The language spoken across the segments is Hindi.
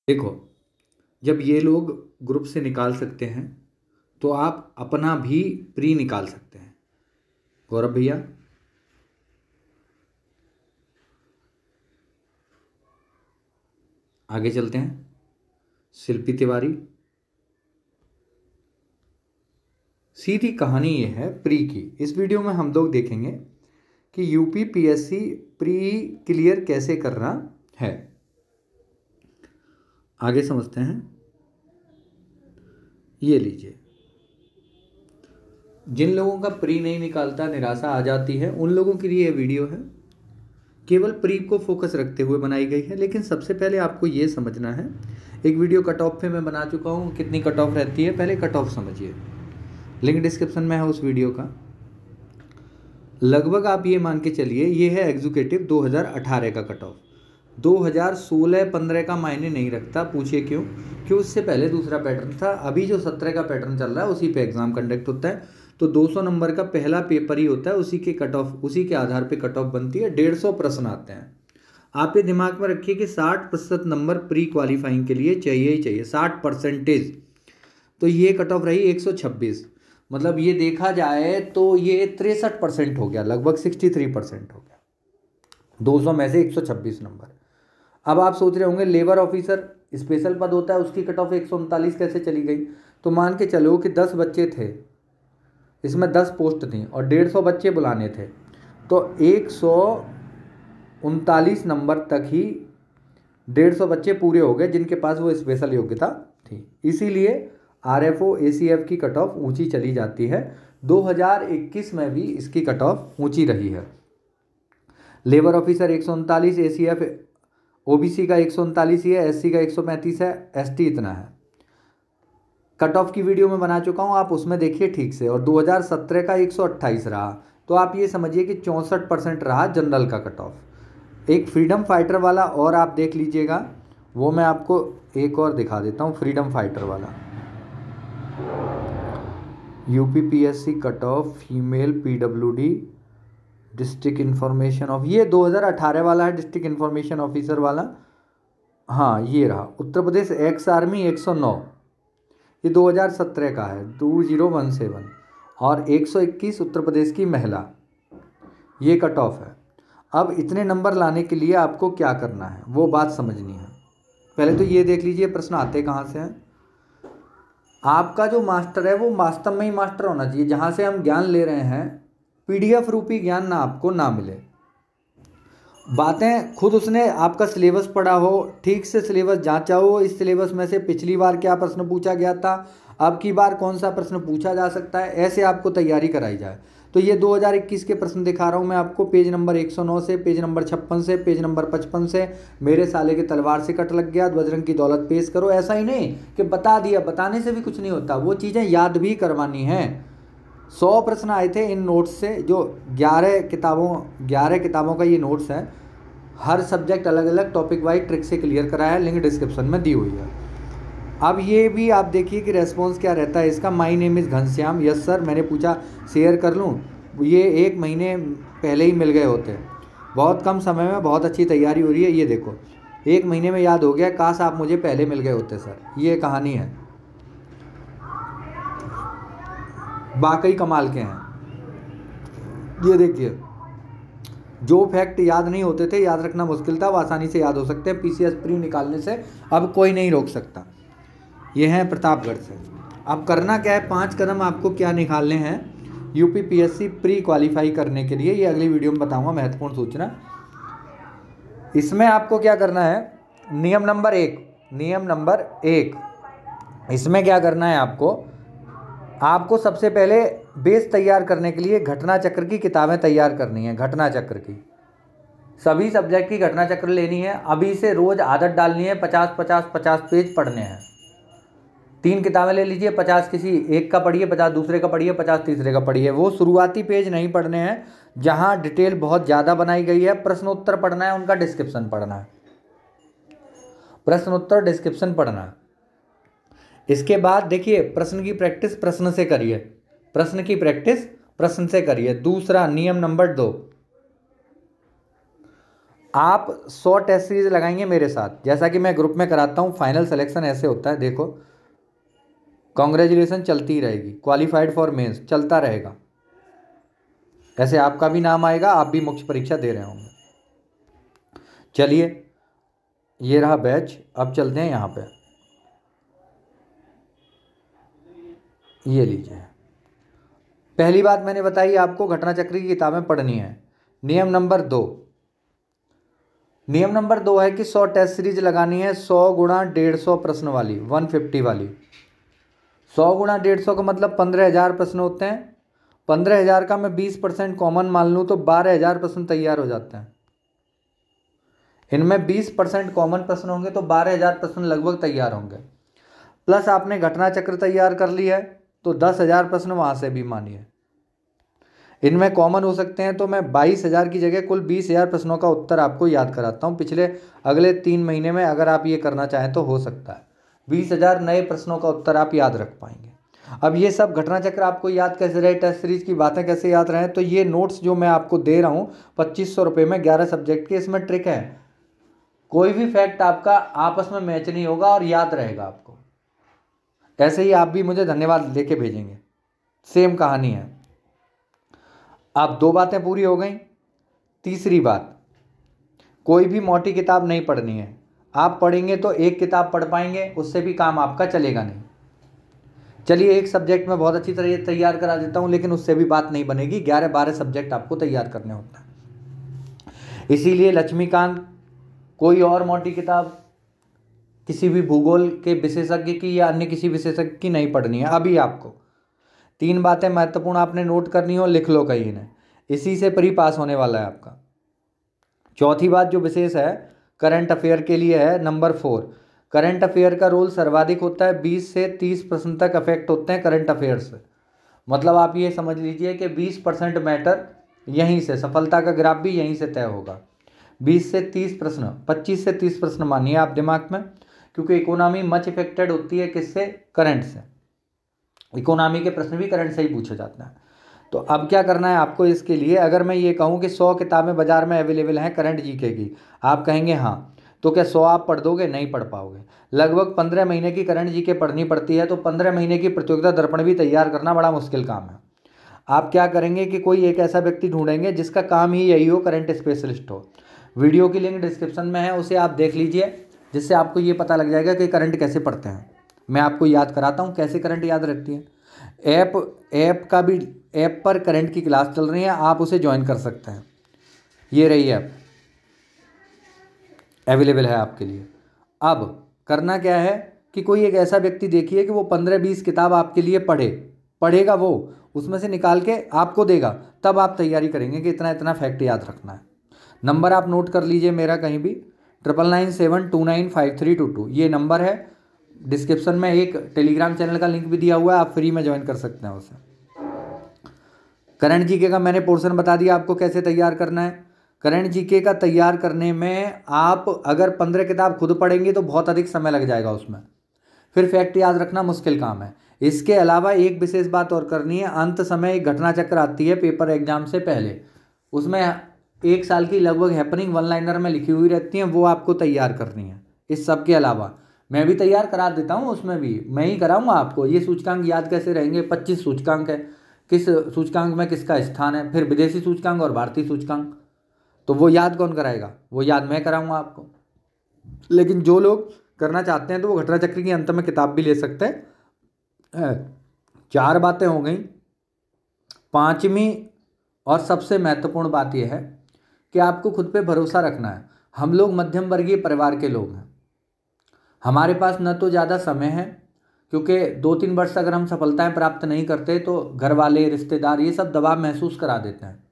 देखो, जब ये लोग ग्रुप से निकाल सकते हैं तो आप अपना भी प्री निकाल सकते हैं। गौरव भैया, आगे चलते हैं। शिल्पी तिवारी, सीधी कहानी ये है प्री की। इस वीडियो में हम लोग देखेंगे कि यूपी पीएससी प्री क्लियर कैसे करना है। आगे समझते हैं। ये लीजिए, जिन लोगों का प्री नहीं निकालता, निराशा आ जाती है, उन लोगों के लिए ये वीडियो है। केवल प्री को फोकस रखते हुए बनाई गई है। लेकिन सबसे पहले आपको ये समझना है, एक वीडियो कट ऑफ पे मैं बना चुका हूँ, कितनी कट ऑफ रहती है पहले कट ऑफ समझिए। लिंक डिस्क्रिप्शन में है उस वीडियो का। लगभग आप ये मान के चलिए, ये है एग्जीक्यूटिव 2018 का कट ऑफ। 2016-15 का मायने नहीं रखता। पूछिए क्यों? क्यों? उससे पहले दूसरा पैटर्न था। अभी जो 17 का पैटर्न चल रहा है उसी पे एग्जाम कंडक्ट होता है। तो 200 नंबर का पहला पेपर ही होता है, उसी के कट ऑफ, उसी के आधार पे कट ऑफ बनती है। 150 प्रश्न आते हैं। आप ये दिमाग में रखिए कि 60% नंबर प्री क्वालिफाइंग के लिए चाहिए ही चाहिए, 60%। तो ये कट ऑफ रही 126। मतलब ये देखा जाए तो ये 63% हो गया, लगभग 63% हो गया। 200 में से 126 नंबर। अब आप सोच रहे होंगे लेबर ऑफिसर स्पेशल पद होता है, उसकी कट ऑफ 139 कैसे चली गई? तो मान के चलो कि 10 बच्चे थे, इसमें 10 पोस्ट थी और 150 बच्चे बुलाने थे, तो 139 नंबर तक ही 150 बच्चे पूरे हो गए जिनके पास वो स्पेशल योग्यता थी। इसीलिए आरएफओ एसीएफ की कट ऑफ ऊंची चली जाती है। 2021 में भी इसकी कट ऑफ ऊंची रही है। लेबर ऑफिसर 139, एसीएफ ओबीसी का 139 ही है, एससी का 135 है, एसटी इतना है। कट ऑफ की वीडियो में बना चुका हूँ, आप उसमें देखिए ठीक से। और 2017 का 128 रहा। तो आप ये समझिए कि 64% रहा जनरल का कट ऑफ। एक फ्रीडम फाइटर वाला और आप देख लीजिएगा, वो मैं आपको एक और दिखा देता हूँ। फ्रीडम फाइटर वाला UP PSC cut off female PWD district information of, ये 2018 वाला है, डिस्ट्रिक्ट इन्फॉर्मेशन ऑफिसर वाला। हाँ, ये रहा। उत्तर प्रदेश एक्स आर्मी 109, ये 2017 का है, 2017। और 121 उत्तर प्रदेश की महिला, ये कट ऑफ है। अब इतने नंबर लाने के लिए आपको क्या करना है वो बात समझनी है। पहले तो ये देख लीजिए प्रश्न आते कहाँ से हैं। आपका जो मास्टर है वो वास्तव में ही मास्टर होना चाहिए, जहाँ से हम ज्ञान ले रहे हैं पीडीएफ रूपी ज्ञान ना आपको ना मिले। बातें खुद उसने आपका सिलेबस पढ़ा हो, ठीक से सिलेबस जांचा हो, इस सिलेबस में से पिछली बार क्या प्रश्न पूछा गया था, अब की बार कौन सा प्रश्न पूछा जा सकता है, ऐसे आपको तैयारी कराई जाए। तो ये 2021 के प्रश्न दिखा रहा हूँ मैं आपको, पेज नंबर 109 से, पेज नंबर 56 से, पेज नंबर 55 से। मेरे साले के तलवार से कट लग गया, बजरंग की दौलत पेश करो। ऐसा ही नहीं कि बता दिया, बताने से भी कुछ नहीं होता, वो चीज़ें याद भी करवानी हैं। 100 प्रश्न आए थे इन नोट्स से, जो 11 किताबों का ये नोट्स है। हर सब्जेक्ट अलग अलग टॉपिक वाइज ट्रिक से क्लियर कराया है, लिंक डिस्क्रिप्शन में दी हुई है। अब ये भी आप देखिए कि रेस्पॉन्स क्या रहता है इसका। My name is Ghanshyam, yes sir, मैंने पूछा शेयर कर लूँ। ये 1 महीने पहले ही मिल गए होते। बहुत कम समय में बहुत अच्छी तैयारी हो रही है। ये देखो 1 महीने में याद हो गया, काश आप मुझे पहले मिल गए होते सर। ये कहानी है, वाकई कमाल के हैं। ये देखिए, जो फैक्ट याद नहीं होते थे, याद रखना मुश्किल था, वो आसानी से याद हो सकते हैं पीसीएस प्री निकालने से। अब कोई नहीं रोक सकता। ये है प्रतापगढ़ से। अब करना क्या है, 5 कदम आपको क्या निकालने हैं यूपी पीएससी प्री क्वालिफाई करने के लिए, ये अगली वीडियो में बताऊंगा। महत्वपूर्ण सूचना, इसमें आपको क्या करना है, नियम नंबर 1, इसमें क्या करना है आपको सबसे पहले बेस तैयार करने के लिए घटना चक्र की किताबें तैयार करनी है। घटना चक्र की सभी सब्जेक्ट की घटना चक्र लेनी है। अभी से रोज आदत डालनी है, 50 पेज पढ़ने हैं। 3 किताबें ले लीजिए, 50 किसी एक का पढ़िए, 50 दूसरे का पढ़िए, 50 तीसरे का पढ़िए। वो शुरुआती पेज नहीं पढ़ने हैं जहां डिटेल बहुत ज़्यादा बनाई गई है। प्रश्नोत्तर पढ़ना है, उनका डिस्क्रिप्शन पढ़ना है, प्रश्नोत्तर डिस्क्रिप्शन पढ़ना है। इसके बाद देखिए, प्रश्न की प्रैक्टिस प्रश्न से करिए, प्रश्न की प्रैक्टिस प्रश्न से करिए। दूसरा, नियम नंबर 2, आप 100 टेस्ट सीरीज लगाएंगे मेरे साथ, जैसा कि मैं ग्रुप में कराता हूँ। फाइनल सिलेक्शन ऐसे होता है, देखो, कॉन्ग्रेचुलेसन चलती ही रहेगी, क्वालिफाइड फॉर मेंस चलता रहेगा, ऐसे आपका भी नाम आएगा, आप भी मुख्य परीक्षा दे रहे होंगे। चलिए, ये रहा बैच। अब चलते हैं यहाँ पे, ये लीजिए। पहली बात मैंने बताई आपको, घटना चक्र की किताबें पढ़नी है। नियम नंबर 2, नियम नंबर 2 है कि 100 टेस्ट सीरीज लगानी है, 100 गुणा 150 प्रश्न वाली, 150 वाली। 100 गुणा 150 का मतलब 15,000 प्रश्न होते हैं। 15,000 का मैं 20% कॉमन मान लूँ तो 12,000 प्रश्न तैयार हो जाते हैं। इनमें 20% कॉमन प्रश्न होंगे तो 12,000 प्रश्न लगभग तैयार होंगे। प्लस आपने घटना चक्र तैयार कर लिया है तो 10,000 प्रश्न वहाँ से भी मानिए इनमें कॉमन हो सकते हैं। तो मैं 22,000 की जगह कुल 20,000 प्रश्नों का उत्तर आपको याद कराता हूँ पिछले अगले 3 महीने में। अगर आप ये करना चाहें तो हो सकता है 20,000 नए प्रश्नों का उत्तर आप याद रख पाएंगे। अब ये सब घटना चक्र आपको याद कैसे रहे, टेस्ट सीरीज की बातें कैसे याद रहें, तो ये नोट्स जो मैं आपको दे रहा हूँ 2,500 रुपये में 11 सब्जेक्ट के, इसमें ट्रिक है, कोई भी फैक्ट आपका आपस में मैच नहीं होगा और याद रहेगा आपको। ऐसे ही आप भी मुझे धन्यवाद लेके भेजेंगे, सेम कहानी है। अब 2 बातें पूरी हो गई। तीसरी बात, कोई भी मोटी किताब नहीं पढ़नी है। आप पढ़ेंगे तो एक किताब पढ़ पाएंगे, उससे भी काम आपका चलेगा नहीं। चलिए, एक सब्जेक्ट में बहुत अच्छी तरह तैयार करा देता हूँ, लेकिन उससे भी बात नहीं बनेगी। 11-12 सब्जेक्ट आपको तैयार करने होते हैं। इसीलिए लक्ष्मीकांत, कोई और मोटी किताब किसी भी भूगोल के विशेषज्ञ की या अन्य किसी विशेषज्ञ की नहीं पढ़नी है। अभी आपको 3 बातें महत्वपूर्ण आपने नोट करनी हो, लिख लो कहीं इन्हें, इसी से प्री पास होने वाला है आपका। चौथी बात जो विशेष है करंट अफेयर के लिए है, नंबर 4, करंट अफेयर का रोल सर्वाधिक होता है। 20 से 30% तक अफेक्ट होते हैं करंट अफेयर से। मतलब आप ये समझ लीजिए कि 20% मैटर यहीं से, सफलता का ग्राफ भी यहीं से तय होगा। 20 से 30 प्रश्न, 25 से 30 प्रश्न मानिए आप दिमाग में, क्योंकि इकोनॉमी मच इफेक्टेड होती है किससे, करंट से। इकोनॉमी के प्रश्न भी करंट से ही पूछे जाते हैं। तो अब क्या करना है आपको इसके लिए, अगर मैं ये कहूँ कि 100 किताबें बाजार में अवेलेबल हैं करंट जीके की, आप कहेंगे हाँ, तो क्या 100 आप पढ़ दोगे? नहीं पढ़ पाओगे। लगभग 15 महीने की करंट जीके पढ़नी पड़ती है, तो 15 महीने की प्रतियोगिता दर्पण भी तैयार करना बड़ा मुश्किल काम है। आप क्या करेंगे कि कोई एक ऐसा व्यक्ति ढूंढेंगे जिसका काम ही यही हो, करंट स्पेशलिस्ट हो। वीडियो की लिंक डिस्क्रिप्शन में है, उसे आप देख लीजिए, जिससे आपको ये पता लग जाएगा कि करंट कैसे पढ़ते हैं। मैं आपको याद कराता हूँ कैसे करंट याद रहती है। ऐप पर करंट की क्लास चल रही है, आप उसे ज्वाइन कर सकते हैं। ये रही ऐप, अवेलेबल है आपके लिए। अब करना क्या है कि कोई एक ऐसा व्यक्ति देखिए कि वो 15-20 किताब आपके लिए पढ़ेगा, वो उसमें से निकाल के आपको देगा, तब आप तैयारी करेंगे कि इतना इतना फैक्ट याद रखना है। नंबर आप नोट कर लीजिए मेरा कहीं भी, 9997295322 ये नंबर है। डिस्क्रिप्शन में एक टेलीग्राम चैनल का लिंक भी दिया हुआ है, आप फ्री में ज्वाइन कर सकते हैं उसे। करंट जीके का मैंने पोर्शन बता दिया आपको कैसे तैयार करना है। करंट जीके का तैयार करने में आप अगर 15 किताब खुद पढ़ेंगे तो बहुत अधिक समय लग जाएगा उसमें, फिर फैक्ट याद रखना मुश्किल काम है। इसके अलावा एक विशेष बात और करनी है, अंत समय एक घटना चक्र आती है पेपर एग्जाम से पहले, उसमें 1 साल की लगभग हैपनिंग 1 लाइनर में लिखी हुई रहती हैं, वो आपको तैयार करनी है। इस सब के अलावा मैं भी तैयार करा देता हूँ, उसमें भी मैं ही कराऊंगा आपको। ये सूचकांक याद कैसे रहेंगे, 25 सूचकांक है, किस सूचकांक में किसका स्थान है, फिर विदेशी सूचकांक और भारतीय सूचकांक, तो वो याद कौन कराएगा, वो याद मैं कराऊंगा आपको। लेकिन जो लोग करना चाहते हैं तो वो घटना चक्र के अंत में किताब भी ले सकते हैं। 4 बातें हो गई। 5वीं और सबसे महत्वपूर्ण बात यह है कि आपको खुद पे भरोसा रखना है। हम लोग मध्यम वर्गीय परिवार के लोग हैं, हमारे पास न तो ज़्यादा समय है, क्योंकि 2-3 वर्ष अगर हम सफलताएं प्राप्त नहीं करते तो घर वाले, रिश्तेदार ये सब दबाव महसूस करा देते हैं।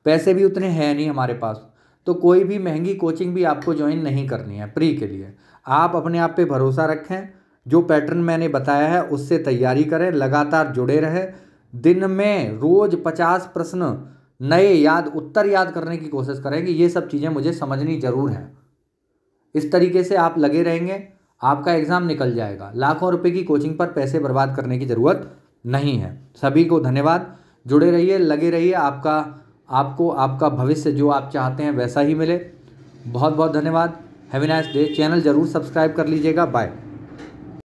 पैसे भी उतने हैं नहीं हमारे पास, तो कोई भी महंगी कोचिंग भी आपको ज्वाइन नहीं करनी है प्री के लिए। आप अपने आप पे भरोसा रखें, जो पैटर्न मैंने बताया है उससे तैयारी करें, लगातार जुड़े रहें। दिन में रोज़ 50 प्रश्न नए उत्तर याद करने की कोशिश करें कि ये सब चीज़ें मुझे समझनी ज़रूर है। इस तरीके से आप लगे रहेंगे, आपका एग्ज़ाम निकल जाएगा। लाखों रुपए की कोचिंग पर पैसे बर्बाद करने की ज़रूरत नहीं है। सभी को धन्यवाद, जुड़े रहिए, लगे रहिए, आपका भविष्य जो आप चाहते हैं वैसा ही मिले। बहुत बहुत धन्यवाद। Have a nice day. Channel ज़रूर सब्सक्राइब कर लीजिएगा। बाय।